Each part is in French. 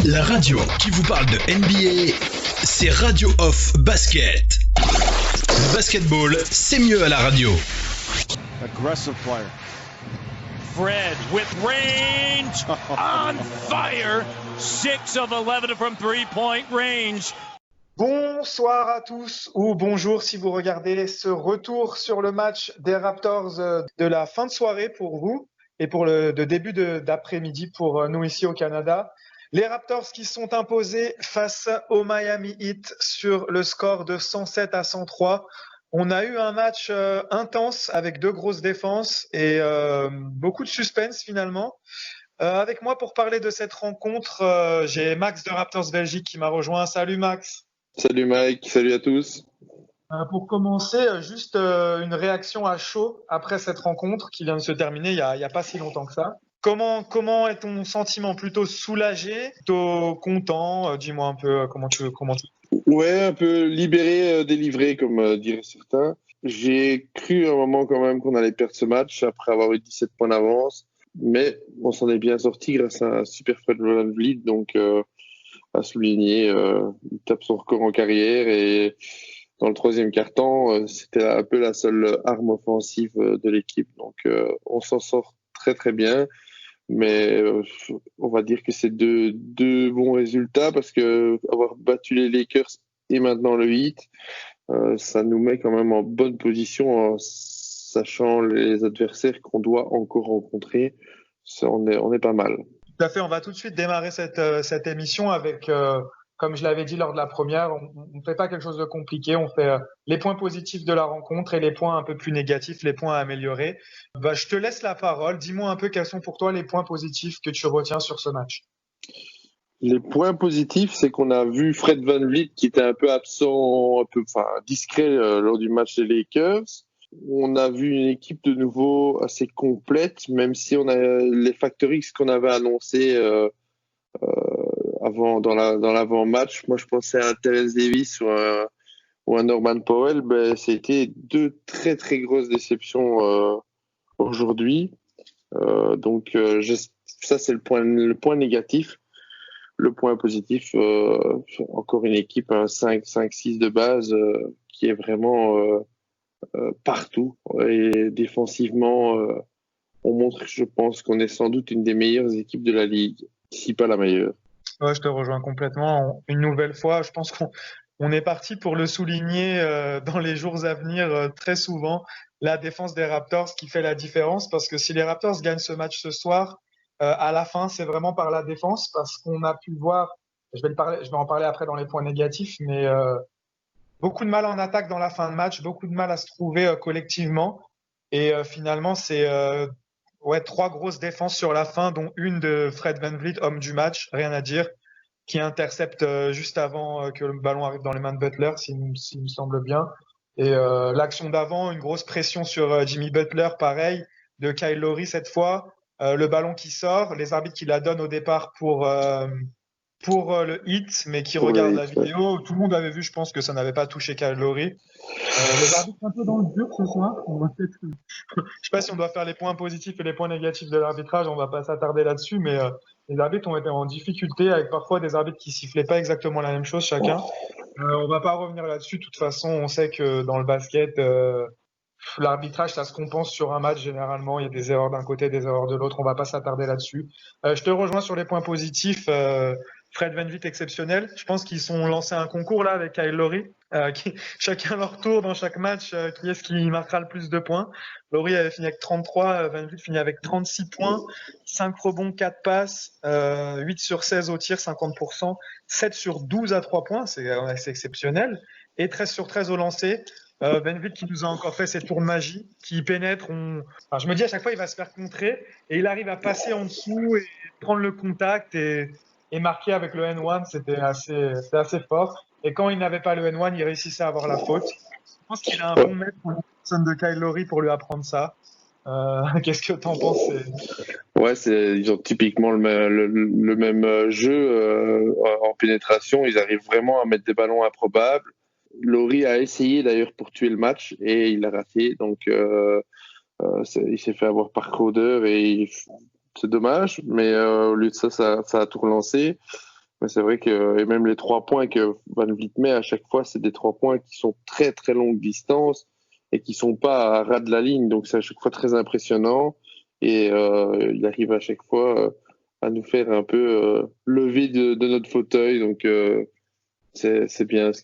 La radio qui vous parle de NBA, c'est Radio Off Basket. Le basketball, c'est mieux à la radio. Aggressive player. Fred with range, on fire, 6 of 11 from three-point range. Bonsoir à tous ou bonjour si vous regardez ce retour sur le match des Raptors de la fin de soirée pour vous et pour le début d'après-midi pour nous ici au Canada. Les Raptors qui sont imposés face au Miami Heat sur le score de 107-103. On a eu un match intense avec deux grosses défenses et beaucoup de suspense finalement. Avec moi pour parler de cette rencontre, j'ai Max de Raptors Belgique qui m'a rejoint. Salut Max. Salut Mike, salut à tous. Pour commencer, juste une réaction à chaud après cette rencontre qui vient de se terminer il y a pas si longtemps que ça. Comment est ton sentiment? Plutôt soulagé, plutôt content? Dis-moi un peu comment tu. Ouais, un peu libéré, délivré comme diraient certains. J'ai cru à un moment quand même qu'on allait perdre ce match après avoir eu 17 points d'avance, mais on s'en est bien sorti grâce à un super Fred VanVleet, donc à souligner, il tape son record en carrière et dans le troisième quart-temps, c'était un peu la seule arme offensive de l'équipe, donc on s'en sort très très bien. Mais on va dire que c'est deux bons résultats parce que avoir battu les Lakers et maintenant le Heat, ça nous met quand même en bonne position en sachant les adversaires qu'on doit encore rencontrer. Ça, on est pas mal. Tout à fait, on va tout de suite démarrer cette émission avec, comme je l'avais dit lors de la première, on ne fait pas quelque chose de compliqué, on fait les points positifs de la rencontre et les points un peu plus négatifs, les points à améliorer. Je te laisse la parole, dis-moi un peu quels sont pour toi les points positifs que tu retiens sur ce match. Les points positifs, c'est qu'on a vu Fred VanVleet qui était un peu absent, discret lors du match des Lakers. On a vu une équipe de nouveau assez complète, même si on a les facteurs X qu'on avait annoncés avant dans l'avant-match. Moi, je pensais à Terence Davis ou un Norman Powell. C'était deux très très grosses déceptions aujourd'hui. Ça c'est le point négatif. Le point positif, encore une équipe 5-6 de base qui est vraiment partout et défensivement on montre, je pense qu'on est sans doute une des meilleures équipes de la ligue, si pas la meilleure. Ouais, je te rejoins complètement. Une nouvelle fois, je pense qu'on est parti pour le souligner dans les jours à venir très souvent, la défense des Raptors qui fait la différence parce que si les Raptors gagnent ce match ce soir, à la fin, c'est vraiment par la défense parce qu'on a pu voir, je vais en parler après dans les points négatifs, mais beaucoup de mal en attaque dans la fin de match, beaucoup de mal à se trouver collectivement. Et finalement, c'est trois grosses défenses sur la fin, dont une de Fred VanVleet, homme du match, rien à dire, qui intercepte juste avant que le ballon arrive dans les mains de Butler, s'il me semble bien. Et l'action d'avant, une grosse pression sur Jimmy Butler, pareil, de Kyle Lowry cette fois. Le ballon qui sort, les arbitres qui la donnent au départ pour le hit, mais qui regarde la vidéo. Tout le monde avait vu, je pense, que ça n'avait pas touché Kyle Lowry. Les arbitres un peu dans le dur ce soir. Je sais pas si on doit faire les points positifs et les points négatifs de l'arbitrage, on va pas s'attarder là-dessus, mais les arbitres ont été en difficulté avec parfois des arbitres qui sifflaient pas exactement la même chose chacun. On va pas revenir là-dessus. De toute façon, on sait que dans le basket, l'arbitrage, ça se compense sur un match généralement. Il y a des erreurs d'un côté, des erreurs de l'autre. On va pas s'attarder là-dessus. Je te rejoins sur les points positifs. Fred VanVleet exceptionnel. Je pense qu'ils sont lancé un concours là avec Kyle Lowry, chacun leur tour dans chaque match, qui est-ce qui marquera le plus de points. Lowry avait fini avec 33, VanVleet finit avec 36 points, 5 rebonds, 4 passes, 8 sur 16 au tir, 50%, 7 sur 12 à 3 points, c'est exceptionnel, et 13 sur 13 au lancer. VanVleet qui nous a encore fait cette tour de magie, qui pénètre. Je me dis à chaque fois il va se faire contrer et il arrive à passer en dessous et prendre le contact et marquer avec le N1, c'était assez fort. Et quand il n'avait pas le N1, il réussissait à avoir la faute. Je pense qu'il a un bon maître pour la personne de Kyle Lowry pour lui apprendre ça. Qu'est-ce que tu en penses? Ouais, ils ont typiquement le même jeu en pénétration. Ils arrivent vraiment à mettre des ballons improbables. Lowry a essayé d'ailleurs pour tuer le match et il a raté. Donc, il s'est fait avoir par Crowder et c'est dommage. Mais au lieu de ça, ça a tout relancé. Mais c'est vrai que, et même les 3 points que Van Vliet met à chaque fois, c'est des 3 points qui sont très très longue distance et qui sont pas à ras de la ligne. Donc c'est à chaque fois très impressionnant. Et il arrive à chaque fois à nous faire un peu lever de notre fauteuil. Donc c'est bien ce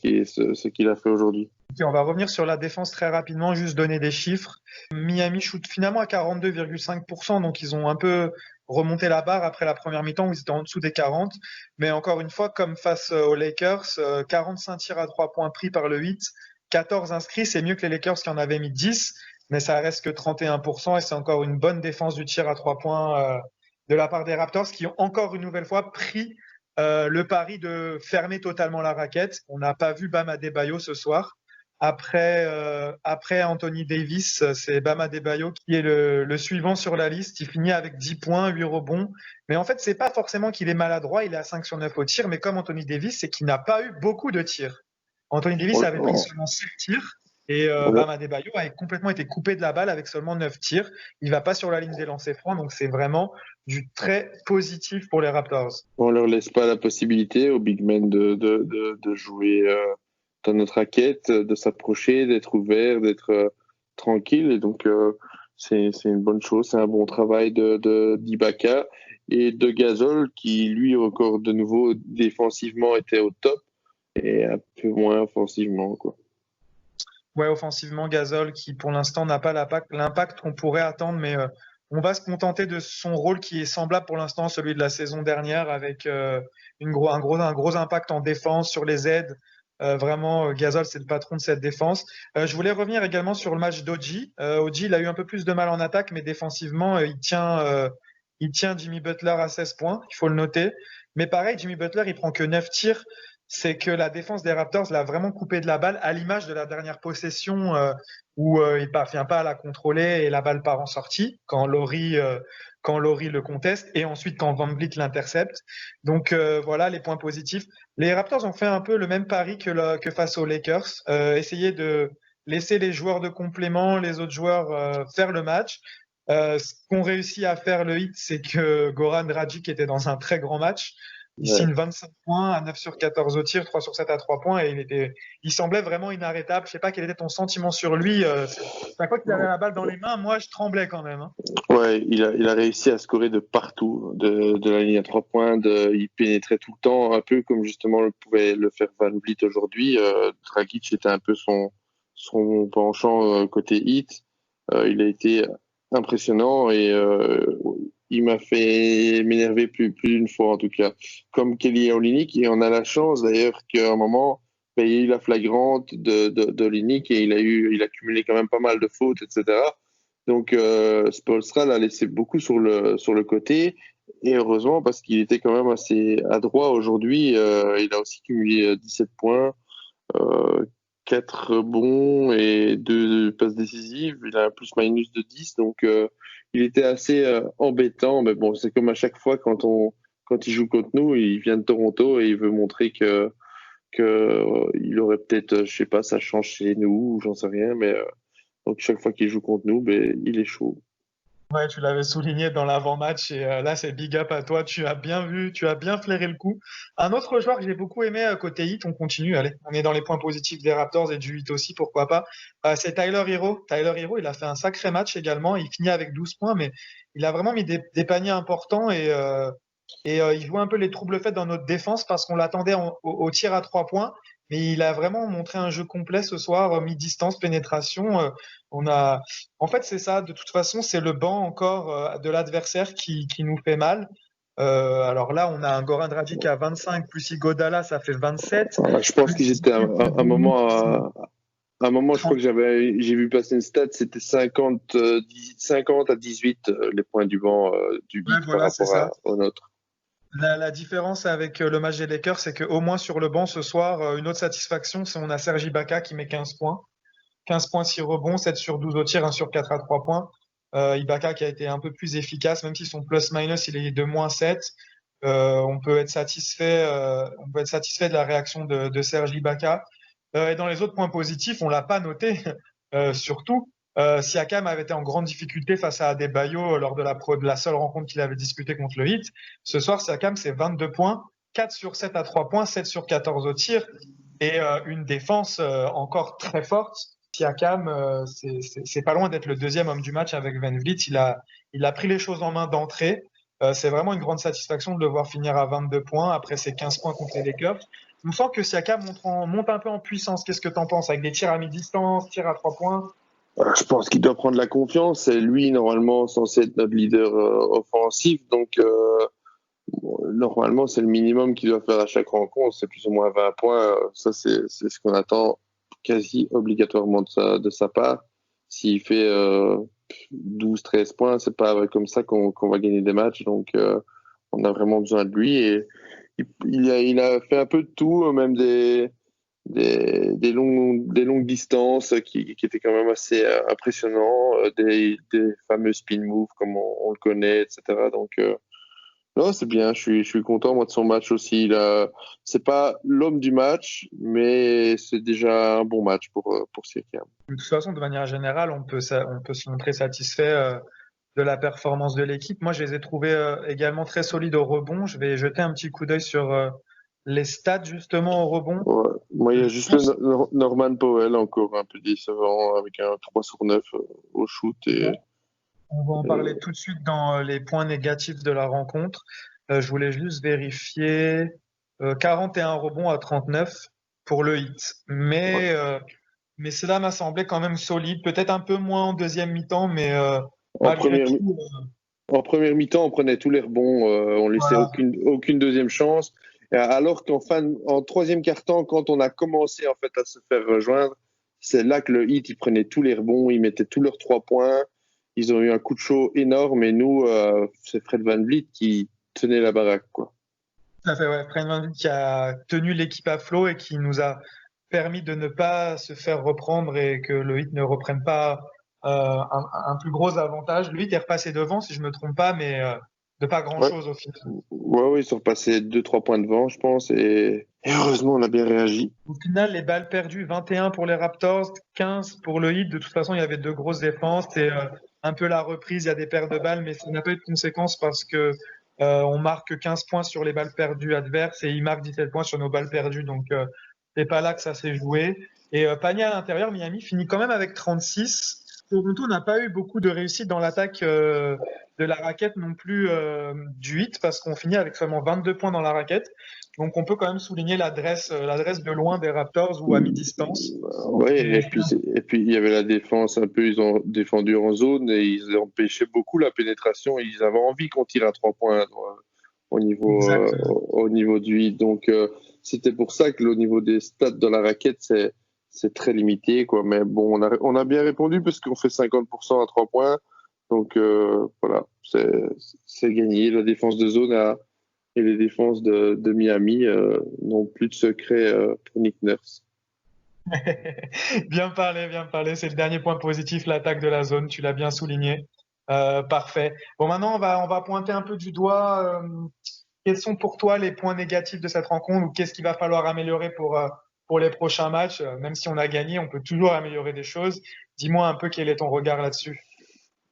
qu'il a fait aujourd'hui. Okay, on va revenir sur la défense très rapidement, juste donner des chiffres. Miami shoot finalement à 42,5%, donc ils ont un peu remonté la barre après la première mi-temps où ils étaient en dessous des 40. Mais encore une fois, comme face aux Lakers, 45 tirs à 3 points pris par le 8, 14 inscrits, c'est mieux que les Lakers qui en avaient mis 10, mais ça reste que 31% et c'est encore une bonne défense du tir à 3 points de la part des Raptors qui ont encore une nouvelle fois pris le pari de fermer totalement la raquette. On n'a pas vu Bam Adebayo ce soir. Après Anthony Davis, c'est Bam Adebayo qui est le suivant sur la liste. Il finit avec 10 points, 8 rebonds. Mais en fait, c'est pas forcément qu'il est maladroit, il est à 5 sur 9 au tir, mais comme Anthony Davis, c'est qu'il n'a pas eu beaucoup de tirs. Anthony Davis avait pris seulement 7 tirs et Bam Adebayo a complètement été coupé de la balle avec seulement 9 tirs. Il va pas sur la ligne des lancers francs, donc c'est vraiment du très positif pour les Raptors. On leur laisse pas la possibilité aux big men de jouer dans notre raquette, de s'approcher, d'être ouvert, d'être tranquille. Et donc, c'est une bonne chose. C'est un bon travail d'Ibaka et de Gasol qui, lui, encore de nouveau, défensivement, était au top et un peu moins offensivement, quoi. Ouais, offensivement, Gasol qui, pour l'instant, n'a pas l'impact qu'on pourrait attendre, mais on va se contenter de son rôle qui est semblable pour l'instant à celui de la saison dernière avec un gros impact en défense sur les aides. Vraiment, Gasol, c'est le patron de cette défense. Je voulais revenir également sur le match d'Og. Og, il a eu un peu plus de mal en attaque, mais défensivement, il tient Jimmy Butler à 16 points. Il faut le noter. Mais pareil, Jimmy Butler, il prend que 9 tirs. C'est que la défense des Raptors l'a vraiment coupé de la balle, à l'image de la dernière possession où il parvient pas à la contrôler et la balle part en sortie quand Laurie le conteste et ensuite quand Van Vliet l'intercepte. Donc voilà les points positifs. Les Raptors ont fait un peu le même pari que face aux Lakers, essayer de laisser les joueurs de complément, les autres joueurs faire le match. Ce qu'ont réussi à faire le Heat, c'est que Goran Dragic était dans un très grand match. Il signe 25 points à 9 sur 14 au tir, 3 sur 7 à 3 points et il semblait vraiment inarrêtable. Je sais pas quel était ton sentiment sur lui. Chaque fois qu'il avait la balle dans les mains, moi je tremblais quand même. Hein. Ouais, il a réussi à scorer de partout, de la ligne à 3 points, il pénétrait tout le temps, un peu comme justement pouvait le faire Van Vliet aujourd'hui. Dragic était un peu son penchant côté Heat. Il a été impressionnant et il m'a fait m'énerver plus d'une fois en tout cas, comme Kelly Olynyk. Et on a la chance d'ailleurs qu'à un moment, il y a eu la flagrante de Olynyk et il a cumulé quand même pas mal de fautes, etc. Donc Spoelstra l'a laissé beaucoup sur le côté et heureusement parce qu'il était quand même assez adroit aujourd'hui. Il a aussi cumulé 17 points, 4 rebonds et 2 passes décisives. Il a un plus-minus de 10, donc il était assez embêtant, mais bon, c'est comme à chaque fois quand il joue contre nous, il vient de Toronto et il veut montrer que il aurait peut-être, je sais pas, ça change chez nous, j'en sais rien, mais donc chaque fois qu'il joue contre nous, il est chaud. Ouais, tu l'avais souligné dans l'avant-match et là c'est big up à toi, tu as bien vu, tu as bien flairé le coup. Un autre joueur que j'ai beaucoup aimé côté Heat, on continue, allez, on est dans les points positifs des Raptors et du Heat aussi, pourquoi pas, c'est Tyler Hero. Tyler Hero, il a fait un sacré match également, il finit avec 12 points, mais il a vraiment mis des paniers importants et il jouait un peu les troubles faits dans notre défense parce qu'on l'attendait au tir à 3 points, mais il a vraiment montré un jeu complet ce soir, mi-distance, pénétration. En fait, c'est ça. De toute façon, c'est le banc encore de l'adversaire qui nous fait mal. Alors là, on a un Goran Dragic à 25 plus Iguodala, ça fait 27. Je pense qu'ils étaient à un moment. À un moment, je crois que j'ai vu passer une stat, c'était 50 à 18 les points du banc du Heat par rapport au nôtre. La différence avec le match des Lakers, c'est qu'au moins sur le banc ce soir, une autre satisfaction, c'est on a Serge Ibaka qui met 15 points. 15 points, 6 rebonds, 7 sur 12 au tir, 1 sur 4 à 3 points. Ibaka qui a été un peu plus efficace, même si son plus-minus il est de moins 7. On peut être satisfait de la réaction de Serge Ibaka. Et dans les autres points positifs, on l'a pas noté, surtout. Siakam avait été en grande difficulté face à Adebayo lors de la seule rencontre qu'il avait disputée contre le Heat. Ce soir, Siakam, c'est 22 points, 4 sur 7 à 3 points, 7 sur 14 au tir, et une défense encore très forte. Siakam, c'est pas loin d'être le deuxième homme du match avec Van Vliet. Il a pris les choses en main d'entrée. C'est vraiment une grande satisfaction de le voir finir à 22 points après ses 15 points contre les Lakers. On sent que Siakam monte un peu en puissance. Qu'est-ce que tu en penses avec des tirs à mi-distance, tirs à 3 points? Je pense qu'il doit prendre la confiance. C'est lui, normalement, censé être notre leader offensif. Donc, normalement, c'est le minimum qu'il doit faire à chaque rencontre. C'est plus ou moins 20 points. Ça, c'est ce qu'on attend quasi obligatoirement de sa part. S'il fait 12-13 points, c'est pas comme ça qu'on va gagner des matchs. Donc, on a vraiment besoin de lui. Et il a fait un peu de tout, même des longues distances qui étaient quand même assez impressionnants, des fameux spin moves comme on le connaît, etc. Donc, non, c'est bien. Je suis content moi de son match aussi. C'est pas l'homme du match, mais c'est déjà un bon match pour Siakam. De toute façon, de manière générale, on peut se montrer satisfait de la performance de l'équipe. Moi, je les ai trouvés également très solides au rebond. Je vais jeter un petit coup d'œil sur les stats justement au rebond. Ouais. Moi, il y a juste Norman Powell encore un peu décevant avec un 3 sur 9 au shoot. On va en parler tout de suite dans les points négatifs de la rencontre. Je voulais juste vérifier 41 rebonds à 39 pour le Heat. Mais cela m'a semblé quand même solide. Peut-être un peu moins en deuxième mi-temps, mais en première mi-temps, on prenait tous les rebonds. On laissait aucune deuxième chance. Alors en troisième quart-temps, quand on a commencé en fait à se faire rejoindre, c'est là que le Heat, il prenait tous les rebonds, ils mettaient tous leurs 3 points. Ils ont eu un coup de chaud énorme et nous, c'est Fred VanVleet qui tenait la baraque, quoi. Tout à fait, ouais. Fred VanVleet qui a tenu l'équipe à flot et qui nous a permis de ne pas se faire reprendre et que le Heat ne reprenne pas un plus gros avantage. Le Heat est repassé devant, si je ne me trompe pas, mais de pas grand-chose au final. Ouais, ils sont repassés 2-3 points devant, je pense, et heureusement, on a bien réagi. Au final, les balles perdues, 21 pour les Raptors, 15 pour le Heat. De toute façon, il y avait 2 grosses défenses. C'est un peu la reprise, il y a des paires de balles, mais ça n'a pas eu de conséquences parce que on marque 15 points sur les balles perdues adverses et ils marquent 17 points sur nos balles perdues. Donc, c'est pas là que ça s'est joué. Et panier à l'intérieur, Miami finit quand même avec 36. Toronto n'a pas eu beaucoup de réussite dans l'attaque de la raquette non plus du 8 parce qu'on finit avec seulement 22 points dans la raquette. Donc on peut quand même souligner l'adresse de loin des Raptors ou à mi-distance. Oui, et puis il y avait la défense un peu, ils ont défendu en zone et ils empêchaient beaucoup la pénétration. Ils avaient envie qu'on tire à 3 points au niveau du 8. Donc c'était pour ça que au niveau des stats dans la raquette, c'est très limité, quoi. Mais bon, on a bien répondu parce qu'on fait 50% à 3 points. Donc voilà, c'est gagné. La défense de zone et les défenses de Miami n'ont plus de secret pour Nick Nurse. Bien parlé. C'est le dernier point positif, l'attaque de la zone. Tu l'as bien souligné. Parfait. Bon, maintenant, on va pointer un peu du doigt. Quels sont pour toi les points négatifs de cette rencontre ou qu'est-ce qu'il va falloir améliorer pour les prochains matchs? Même si on a gagné, on peut toujours améliorer des choses. Dis-moi un peu quel est ton regard là-dessus.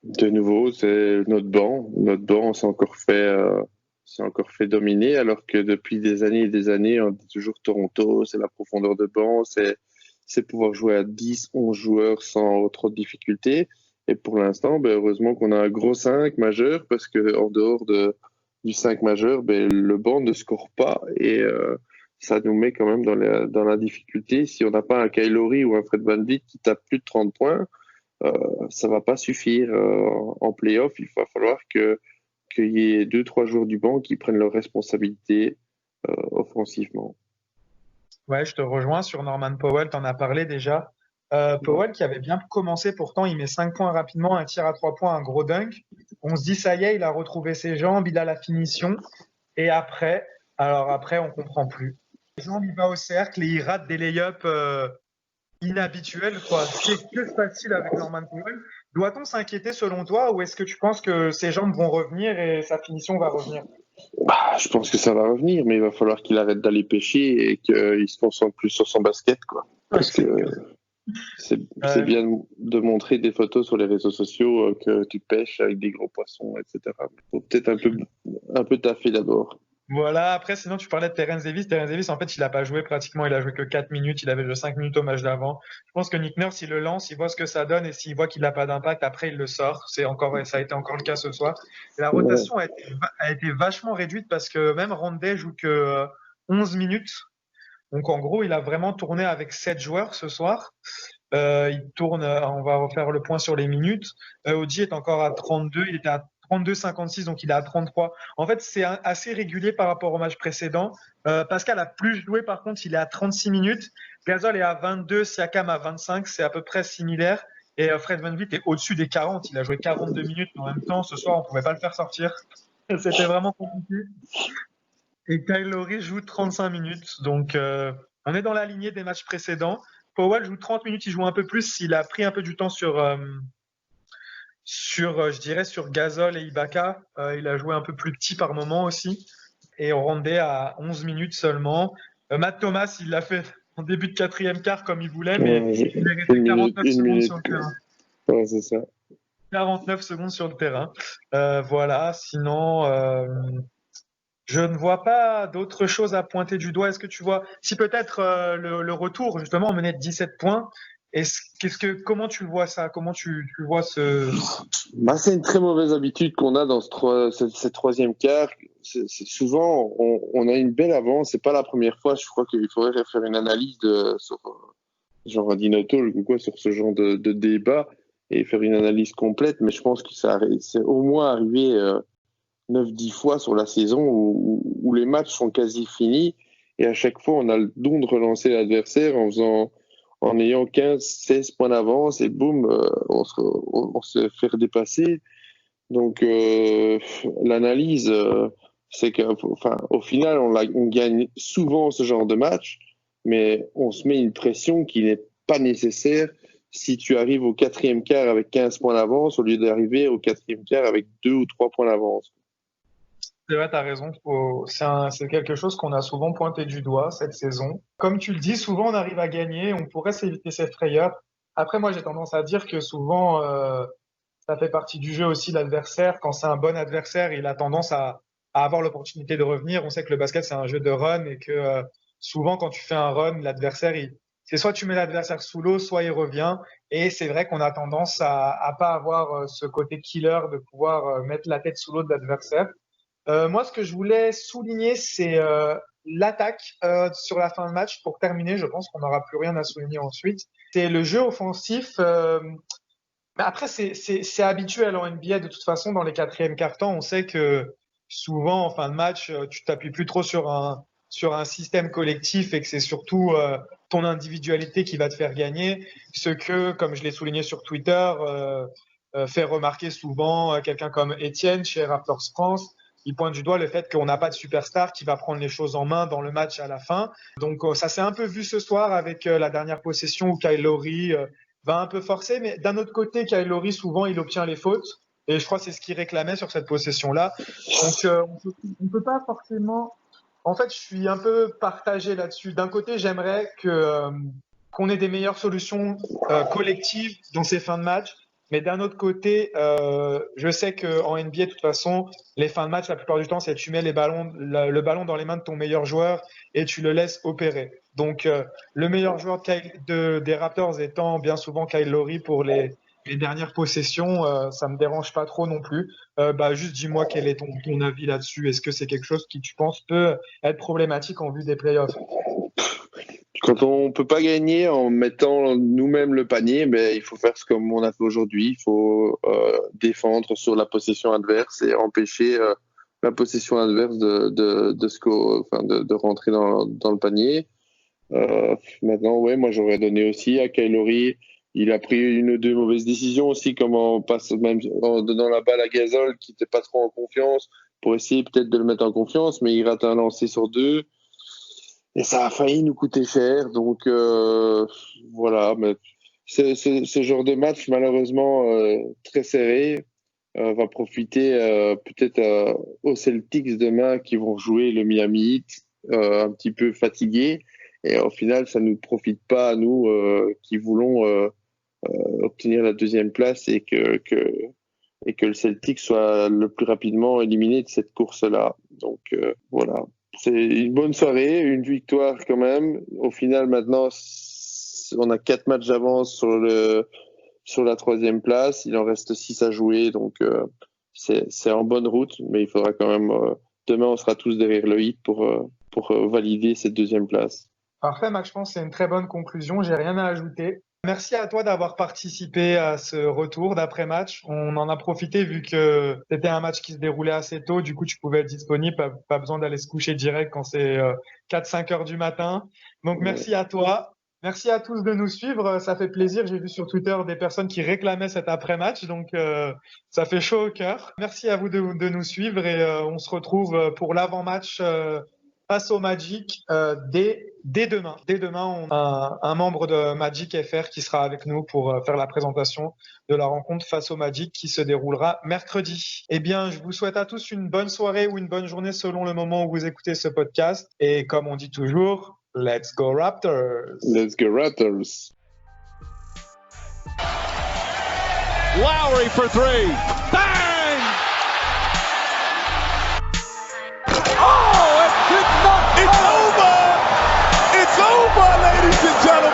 De nouveau, c'est notre banc. Notre banc s'est encore fait dominer, alors que depuis des années et des années, on dit toujours Toronto, c'est la profondeur de banc, c'est pouvoir jouer à 10, 11 joueurs sans trop de difficultés. Et pour l'instant, heureusement qu'on a un gros 5 majeur, parce qu'en dehors du 5 majeur, le banc ne score pas et ça nous met quand même dans la difficulté. Si on n'a pas un Kyle Lowry ou un Fred VanVleet qui tape plus de 30 points, ça va pas suffire en play-off. Il va falloir qu'il y ait 2-3 joueurs du banc qui prennent leurs responsabilités offensivement. Ouais, je te rejoins sur Norman Powell, tu en as parlé déjà. Powell qui avait bien commencé, pourtant il met 5 points rapidement, un tir à 3 points, un gros dunk. On se dit ça y est, il a retrouvé ses jambes, il a la finition. Et après, on comprend plus. Il va au cercle et il rate des lay-ups inhabituels, quoi. Que se passe-t-il avec Norman Powell? Doit-on s'inquiéter selon toi ou est-ce que tu penses que ses jambes vont revenir et sa finition va revenir? Je pense que ça va revenir, mais il va falloir qu'il arrête d'aller pêcher et qu'il se concentre plus sur son basket, quoi. Parce que c'est bien de montrer des photos sur les réseaux sociaux que tu pêches avec des gros poissons, etc. Il faut peut-être un peu taffer d'abord. Voilà, après, sinon, tu parlais de Terence Davis. Terence Davis, en fait, il a pas joué pratiquement. Il a joué que 4 minutes. Il avait joué 5 minutes au match d'avant. Je pense que Nick Nurse, il le lance, il voit ce que ça donne et s'il voit qu'il n'a pas d'impact, après, il le sort. Ça a été encore le cas ce soir. Et la Ouais. rotation a été vachement réduite parce que même Rondé joue que 11 minutes. Donc, en gros, il a vraiment tourné avec 7 joueurs ce soir. Il tourne, on va refaire le point sur les minutes. Oji est encore à 32, il était à 32,56, donc il est à 33. En fait, c'est assez régulier par rapport au match précédent. Pascal a plus joué, par contre, il est à 36 minutes. Gasol est à 22, Siakam à 25, c'est à peu près similaire. Et Fred VanVleet est au-dessus des 40, il a joué 42 minutes, mais en même temps, ce soir, on pouvait pas le faire sortir. C'était vraiment compliqué. Et Kyle Lowry joue 35 minutes, donc on est dans la lignée des matchs précédents. Powell joue 30 minutes, il joue un peu plus. Il a pris un peu du temps je dirais, sur Gasol et Ibaka. Il a joué un peu plus petit par moment aussi. Et on rendait à 11 minutes seulement. Matt Thomas, il l'a fait en début de quatrième quart comme il voulait, mais Ouais, il est resté 49 secondes sur le plus. terrain. Ouais, c'est ça. 49 secondes sur le terrain. Voilà, sinon, je ne vois pas d'autre chose à pointer du doigt. Est-ce que tu vois, si peut-être le retour, justement, on menait de 17 points, comment tu le vois ça? Comment tu vois ce... Bah, c'est une très mauvaise habitude qu'on a dans cette troisième quart. C'est souvent, on a une belle avance. C'est pas la première fois. Je crois qu'il faudrait faire une analyse sur genre Dinotalk ou quoi sur ce genre de débat et faire une analyse complète. Mais je pense que c'est au moins arrivé 9-10 fois sur la saison où les matchs sont quasi finis et à chaque fois on a le don de relancer l'adversaire en ayant 15-16 points d'avance et boum, on se fait dépasser. Donc l'analyse, c'est au final, on gagne souvent ce genre de match, mais on se met une pression qui n'est pas nécessaire si tu arrives au quatrième quart avec 15 points d'avance au lieu d'arriver au quatrième quart avec 2 ou 3 points d'avance. C'est vrai, t'as raison. C'est quelque chose qu'on a souvent pointé du doigt cette saison. Comme tu le dis, souvent on arrive à gagner, on pourrait s'éviter cette frayeur. Après, moi, j'ai tendance à dire que souvent, ça fait partie du jeu aussi, l'adversaire. Quand c'est un bon adversaire, il a tendance à avoir l'opportunité de revenir. On sait que le basket, c'est un jeu de run et que souvent, quand tu fais un run, l'adversaire, c'est soit tu mets l'adversaire sous l'eau, soit il revient. Et c'est vrai qu'on a tendance à pas avoir ce côté killer de pouvoir mettre la tête sous l'eau de l'adversaire. Moi, ce que je voulais souligner, c'est l'attaque sur la fin de match. Pour terminer, je pense qu'on n'aura plus rien à souligner ensuite. C'est le jeu offensif. Mais après, c'est habituel en NBA. De toute façon, dans les quatrièmes quart-temps, on sait que souvent, en fin de match, tu t'appuies plus trop sur un système collectif et que c'est surtout ton individualité qui va te faire gagner. Ce que, comme je l'ai souligné sur Twitter, fait remarquer souvent quelqu'un comme Étienne chez Raptors France. Il pointe du doigt le fait qu'on n'a pas de superstar qui va prendre les choses en main dans le match à la fin. Donc ça s'est un peu vu ce soir avec la dernière possession où Kyle Lowry va un peu forcer, mais d'un autre côté, Kyle Lowry, souvent, il obtient les fautes. Et je crois que c'est ce qu'il réclamait sur cette possession-là. Donc, on peut pas forcément... En fait, je suis un peu partagé là-dessus. D'un côté, j'aimerais qu'on ait des meilleures solutions collectives dans ces fins de match. Mais d'un autre côté, je sais qu'en NBA, de toute façon, les fins de match, la plupart du temps, c'est tu mets le ballon dans les mains de ton meilleur joueur et tu le laisses opérer. Donc, le meilleur joueur des Raptors étant bien souvent Kyle Lowry pour les dernières possessions, ça me dérange pas trop non plus. Juste dis-moi quel est ton avis là-dessus. Est-ce que c'est quelque chose qui, tu penses, peut être problématique en vue des playoffs? Quand on peut pas gagner en mettant nous-mêmes le panier, il faut faire comme on a fait aujourd'hui. Il faut défendre sur la possession adverse et empêcher la possession adverse de rentrer dans le panier. Maintenant, ouais, moi j'aurais donné aussi à Kyle Lowry. Il a pris une ou deux mauvaises décisions aussi, comme en donnant la balle à Gasol qui n'était pas trop en confiance pour essayer peut-être de le mettre en confiance, mais il rate un lancer sur deux. Et ça a failli nous coûter cher. Donc voilà, mais ce genre de match, malheureusement, très serré, va profiter peut-être aux Celtics demain qui vont jouer le Miami Heat, un petit peu fatigués. Et au final, ça ne nous profite pas à nous qui voulons obtenir la deuxième place et que et que le Celtic soit le plus rapidement éliminé de cette course-là. Donc voilà, c'est une bonne soirée, une victoire quand même. Au final, maintenant, on a 4 matchs d'avance sur la 3e place. Il en reste 6 à jouer, donc c'est en bonne route, mais il faudra quand même... demain, on sera tous derrière le hit pour valider cette 2e place. Parfait, Max, je pense que c'est une très bonne conclusion. J'ai rien à ajouter. Merci à toi d'avoir participé à ce retour d'après-match. On en a profité vu que c'était un match qui se déroulait assez tôt. Du coup, tu pouvais être disponible. Pas besoin d'aller se coucher direct quand c'est 4-5 heures du matin. Donc, merci à toi. Merci à tous de nous suivre. Ça fait plaisir. J'ai vu sur Twitter des personnes qui réclamaient cet après-match. Donc, ça fait chaud au cœur. Merci à vous de nous suivre et on se retrouve pour l'avant-match face au Magic dès demain. Dès demain, on a un membre de Magic FR qui sera avec nous pour faire la présentation de la rencontre face au Magic qui se déroulera mercredi. Eh bien, je vous souhaite à tous une bonne soirée ou une bonne journée selon le moment où vous écoutez ce podcast. Et comme on dit toujours, let's go Raptors! Let's go Raptors! Lowry for 3. Bang! Oh, it did not. It's over, ladies and gentlemen.